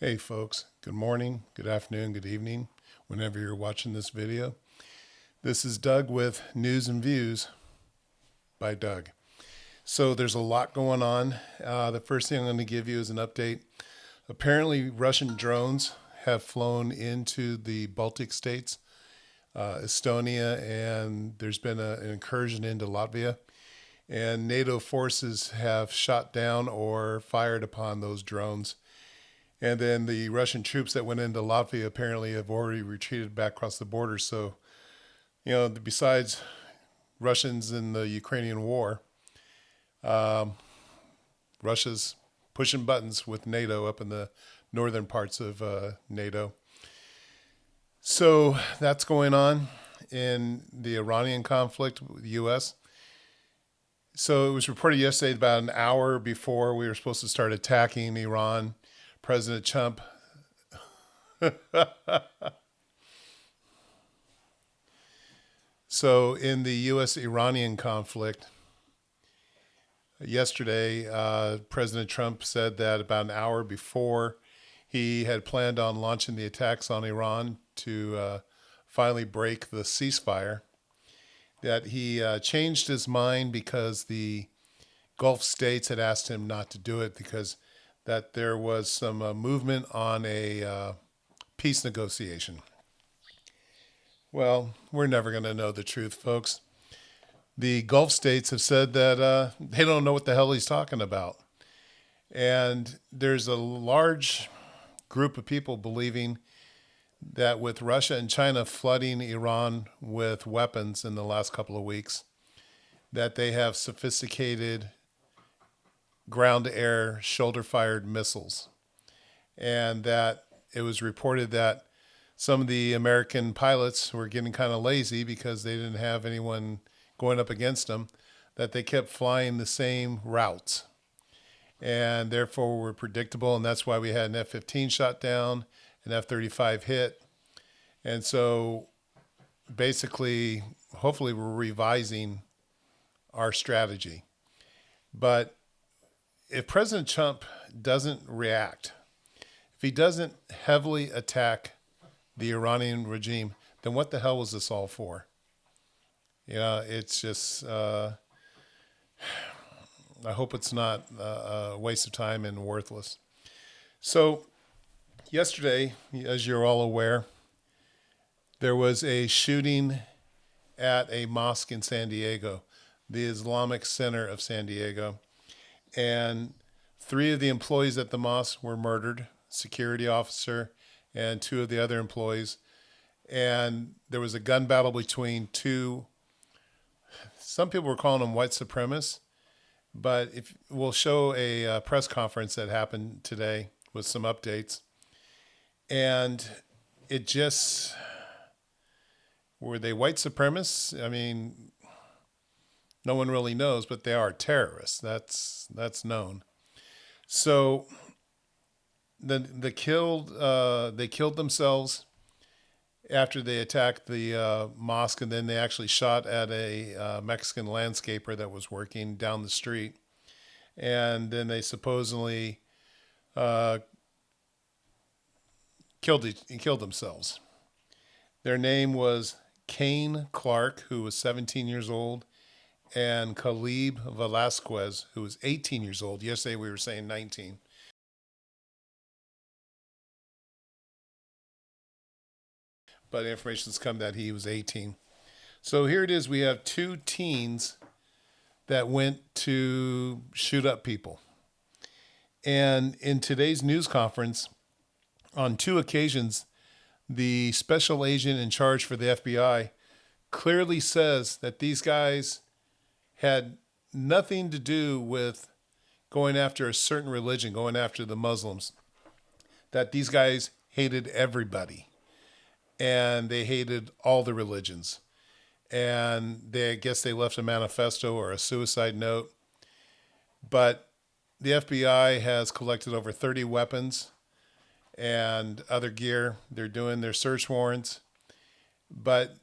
Hey folks, good morning, good afternoon, good evening, whenever you're watching this video. This is Doug with News and Views by Doug. So there's a lot going on. The first thing I'm going to give you is an update. Apparently Russian drones have flown into the Baltic states, Estonia, and there's been an incursion into Latvia. And NATO forces have shot down or fired upon those drones. And then the Russian troops that went into Latvia apparently have already retreated back across the border. So, besides Russians in the Ukrainian war, Russia's pushing buttons with NATO up in the northern parts of NATO. So that's going on in the Iranian conflict with the U.S. So it was reported yesterday, about an hour before we were supposed to start attacking Iran, President Trump So in the U.S.-Iranian conflict, yesterday, President Trump said that about an hour before he had planned on launching the attacks on Iran to finally break the ceasefire, that he changed his mind because the Gulf states had asked him not to do it because that there was some movement on a peace negotiation. Well, we're never going to know the truth, folks. The Gulf states have said that they don't know what the hell he's talking about. And there's a large group of people believing that with Russia and China flooding Iran with weapons in the last couple of weeks, that they have sophisticated ground-to-air shoulder-fired missiles. And that it was reported that some of the American pilots were getting kind of lazy because they didn't have anyone going up against them, that they kept flying the same routes and therefore were predictable. And that's why we had an F-15 shot down, an F-35 hit. And so basically, hopefully we're revising our strategy. But if President Trump doesn't react, if he doesn't heavily attack the Iranian regime, then what the hell was this all for? It's just, I hope it's not a waste of time and worthless. So yesterday, as you're all aware, there was a shooting at a mosque in San Diego, the Islamic Center of San Diego. And 3 of the employees at the mosque were murdered, security officer and 2 of the other employees. And there was a gun battle between 2, some people were calling them white supremacists, but if we'll show a press conference that happened today with some updates. And it just, were they white supremacists? I mean, no one really knows, but they are terrorists. That's known. So they killed themselves after they attacked the mosque, and then they actually shot at a Mexican landscaper that was working down the street, and then they supposedly killed themselves. Their name was Kane Clark, who was 17 years old, and Caleb Velasquez, who was 18 years old. Yesterday we were saying 19. But information's come that he was 18. So here it is. We have 2 teens that went to shoot up people. And in today's news conference, on 2 occasions, the special agent in charge for the FBI clearly says that these guys had nothing to do with going after a certain religion, going after the Muslims, that these guys hated everybody and they hated all the religions. And I guess they left a manifesto or a suicide note. But the FBI has collected over 30 weapons and other gear. They're doing their search warrants. But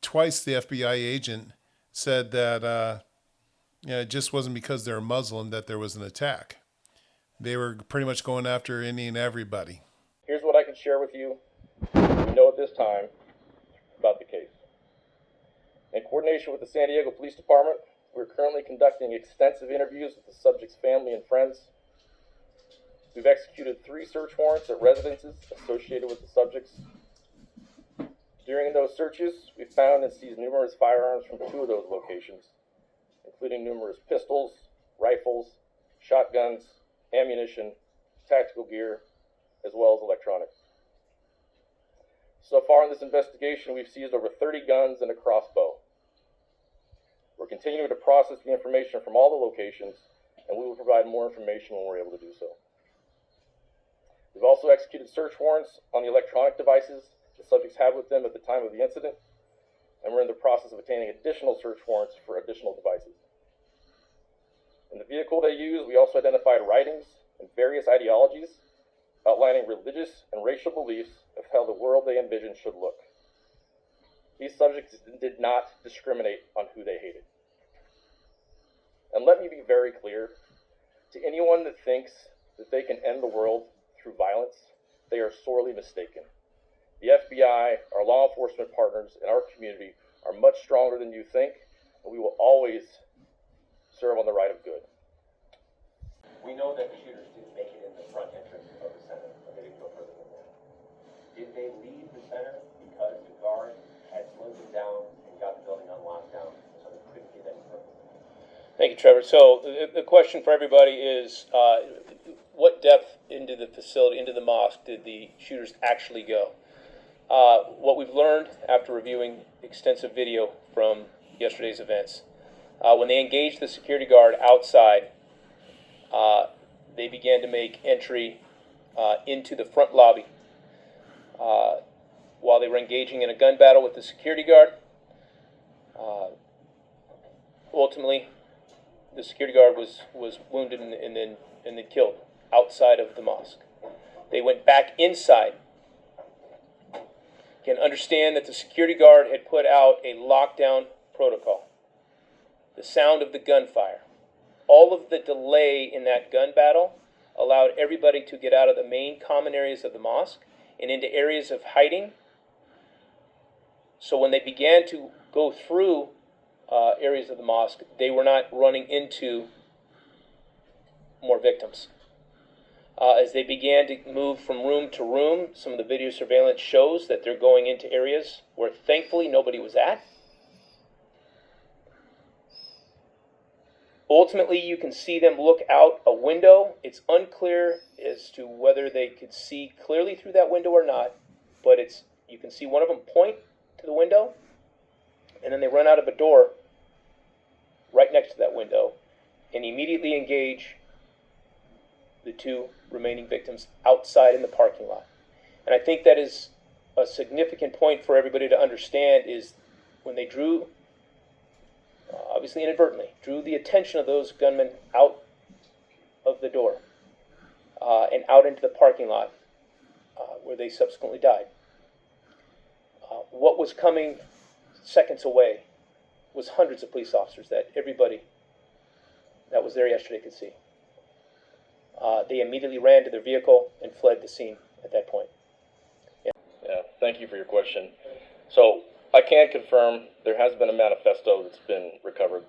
twice the FBI agent said that it just wasn't because they're Muslim that there was an attack. They were pretty much going after any and everybody. can share with you what we know at this time about the case. In coordination with the San Diego Police Department, we're currently conducting extensive interviews with the subject's family and friends. We've executed 3 search warrants at residences associated with the subjects. During those searches, we found and seized numerous firearms from 2 of those locations, including numerous pistols, rifles, shotguns, ammunition, tactical gear, as well as electronics. So far in this investigation, we've seized over 30 guns and a crossbow. We're continuing to process the information from all the locations, and we will provide more information when we're able to do so. We've also executed search warrants on the electronic devices the subjects had with them at the time of the incident, and we're in the process of obtaining additional search warrants for additional devices. In the vehicle they used, we also identified writings and various ideologies outlining religious and racial beliefs of how the world they envisioned should look. These subjects did not discriminate on who they hated. And let me be very clear, to anyone that thinks that they can end the world through violence, they are sorely mistaken. The FBI, our law enforcement partners, and our community are much stronger than you think, and we will always serve on the right of good. We know that the shooters didn't make it in the front entrance of the center, but they didn't go further than that. Did they leave the center because the guard had slowed them down and got the building on lockdown, so they couldn't get any further? Thank you, Trevor. So the question for everybody is, what depth into the facility, into the mosque, did the shooters actually go? What we've learned after reviewing extensive video from yesterday's events, when they engaged the security guard outside, they began to make entry into the front lobby. While they were engaging in a gun battle with the security guard, ultimately, the security guard was wounded and then killed outside of the mosque. They went back inside. You can understand that the security guard had put out a lockdown protocol. The sound of the gunfire, all of the delay in that gun battle allowed everybody to get out of the main common areas of the mosque and into areas of hiding. So when they began to go through areas of the mosque, they were not running into more victims. As they began to move from room to room, some of the video surveillance shows that they're going into areas where thankfully nobody was at. Ultimately, you can see them look out a window. It's unclear as to whether they could see clearly through that window or not, but you can see one of them point to the window, and then they run out of a door right next to that window and immediately engage the 2 remaining victims outside in the parking lot. And I think that is a significant point for everybody to understand, is when they drew, obviously inadvertently, drew the attention of those gunmen out of the door and out into the parking lot where they subsequently died. What was coming seconds away was hundreds of police officers that everybody that was there yesterday could see. They immediately ran to their vehicle and fled the scene at that point. Yeah, thank you for your question. So I can confirm there has been a manifesto that's been recovered.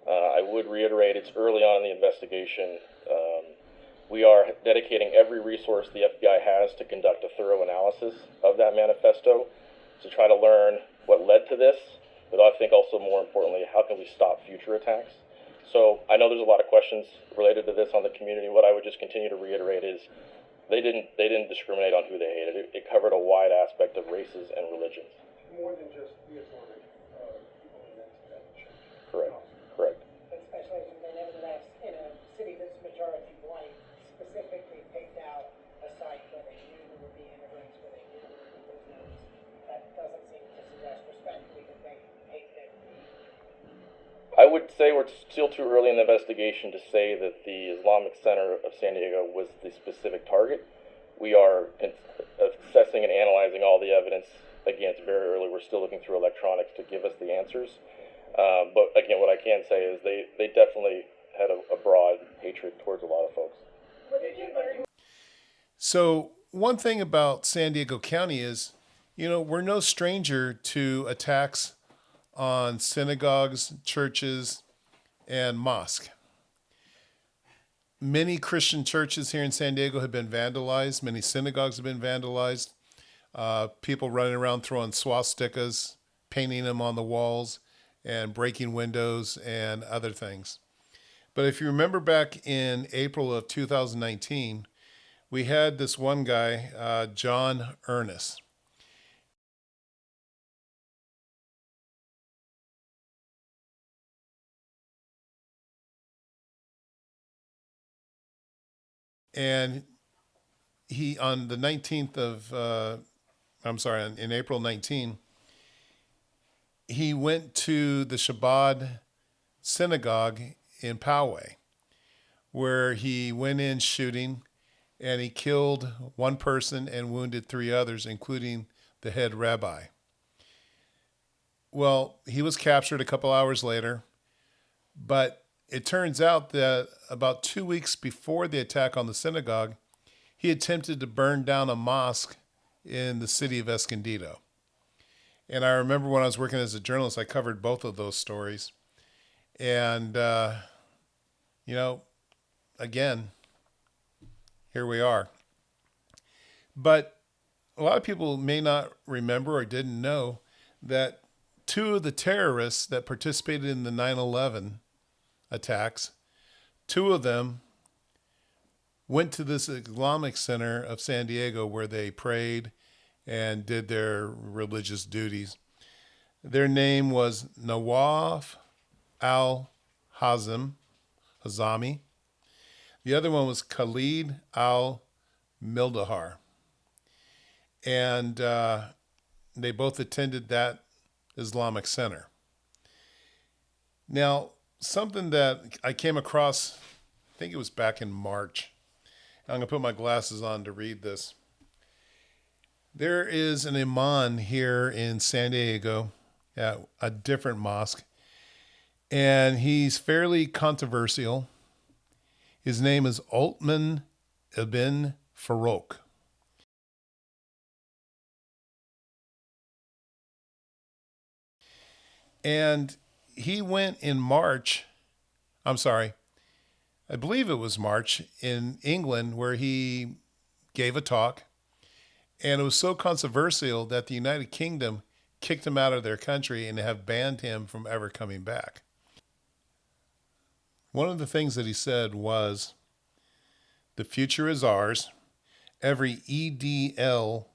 I would reiterate it's early on in the investigation. We are dedicating every resource the FBI has to conduct a thorough analysis of that manifesto to try to learn what led to this, but I think also more importantly, how can we stop future attacks? So I know there's a lot of questions related to this on the community. What I would just continue to reiterate is they didn't discriminate on who they hated. It covered a wide aspect of races and religions. More than just the Islamic people in that church. Correct. Especially when they nevertheless, in a city that's majority white, specifically picked out a site where they knew there would be immigrants, where they knew there would be Muslims. That doesn't seem to suggest respectfully that they hate them. I would say we're still too early in the investigation to say that the Islamic Center of San Diego was the specific target. We are assessing and analyzing all the evidence. Again, it's very early. We're still looking through electronics to give us the answers. But again, what I can say is they definitely had a broad hatred towards a lot of folks. So one thing about San Diego County is, we're no stranger to attacks on synagogues, churches, and mosques. Many Christian churches here in San Diego have been vandalized. Many synagogues have been vandalized. People running around throwing swastikas, painting them on the walls, and breaking windows and other things. But if you remember back in April of 2019, we had this one guy, John Ernest. And he, on the 19th of, in April 19, he went to the Shabbat synagogue in Poway, where he went in shooting and he killed one person and wounded three others, including the head rabbi. Well, he was captured a couple hours later, but it turns out that about 2 weeks before the attack on the synagogue, he attempted to burn down a mosque in the city of Escondido. And I remember when I was working as a journalist, I covered both of those stories. And, again, here we are. But a lot of people may not remember or didn't know that two of the terrorists that participated in the 9/11 attacks, two of them went to this Islamic center of San Diego where they prayed and did their religious duties. Their name was Nawaf al-Hazami. The other one was Khalid al-Mildahar. And they both attended that Islamic center. Now, something that I came across, I think it was back in March. I'm going to put my glasses on to read this. There is an imam here in San Diego at a different mosque, and he's fairly controversial. His name is Altman ibn Farouk. And he went in March, I believe it was March, in England, where he gave a talk. And it was so controversial that the United Kingdom kicked him out of their country and have banned him from ever coming back. One of the things that he said was, "The future is ours. Every EDL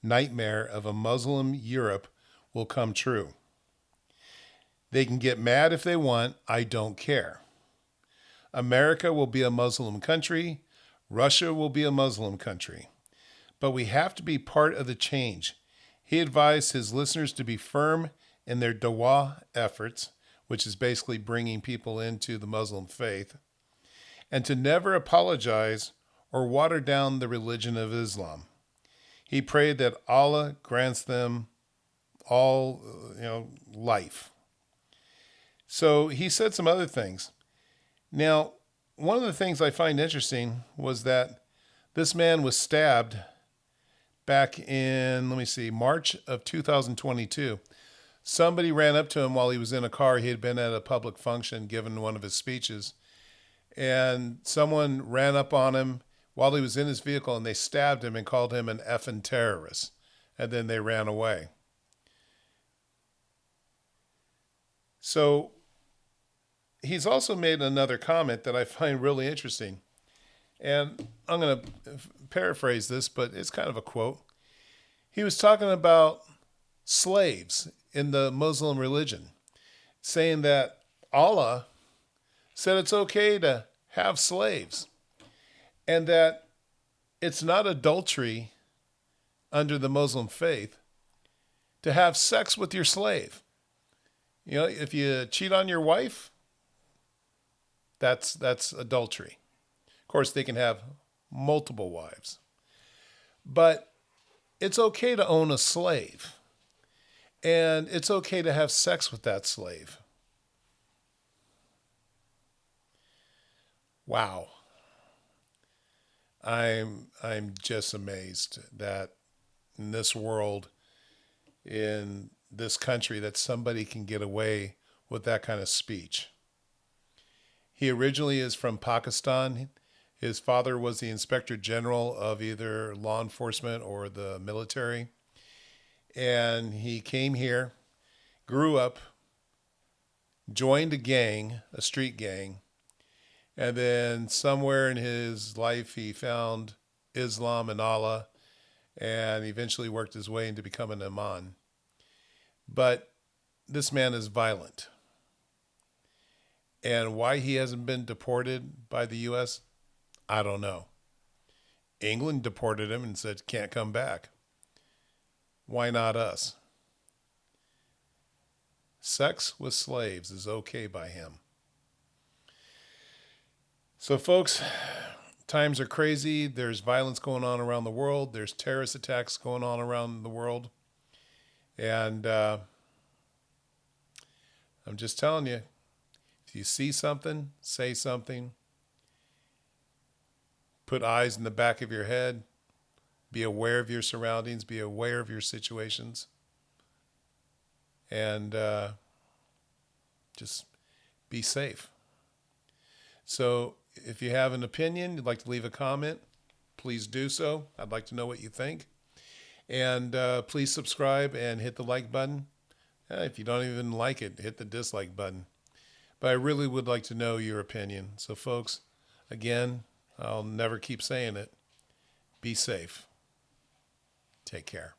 nightmare of a Muslim Europe will come true. They can get mad if they want. I don't care. America will be a Muslim country. Russia will be a Muslim country. But we have to be part of the change." He advised his listeners to be firm in their dawah efforts, which is basically bringing people into the Muslim faith, and to never apologize or water down the religion of Islam. He prayed that Allah grants them all, life. So he said some other things. Now, one of the things I find interesting was that this man was stabbed back in, March of 2022. Somebody ran up to him while he was in a car. He had been at a public function giving one of his speeches. And someone ran up on him while he was in his vehicle and they stabbed him and called him an effing terrorist. And then they ran away. So he's also made another comment that I find really interesting. And I'm going to paraphrase this, but it's kind of a quote. He was talking about slaves in the Muslim religion, saying that Allah said it's okay to have slaves and that it's not adultery under the Muslim faith to have sex with your slave. If you cheat on your wife, that's adultery. Of course, they can have multiple wives. But it's okay to own a slave. And it's okay to have sex with that slave. Wow. I'm just amazed that in this world, in this country, that somebody can get away with that kind of speech. He originally is from Pakistan. His father was the inspector general of either law enforcement or the military. And he came here, grew up, joined a gang, a street gang, and then somewhere in his life he found Islam and Allah and eventually worked his way into becoming an imam. But this man is violent. And why he hasn't been deported by the U.S., I don't know. England deported him and said, can't come back. Why not us? Sex with slaves is okay by him. So, folks, times are crazy. There's violence going on around the world. There's terrorist attacks going on around the world. And I'm just telling you, if you see something, say something. Put eyes in the back of your head. Be aware of your surroundings. Be aware of your situations. And just be safe. So if you have an opinion, you'd like to leave a comment, please do so. I'd like to know what you think. And please subscribe and hit the like button. If you don't even like it, hit the dislike button. But I really would like to know your opinion. So, folks, again, I'll never keep saying it. Be safe. Take care.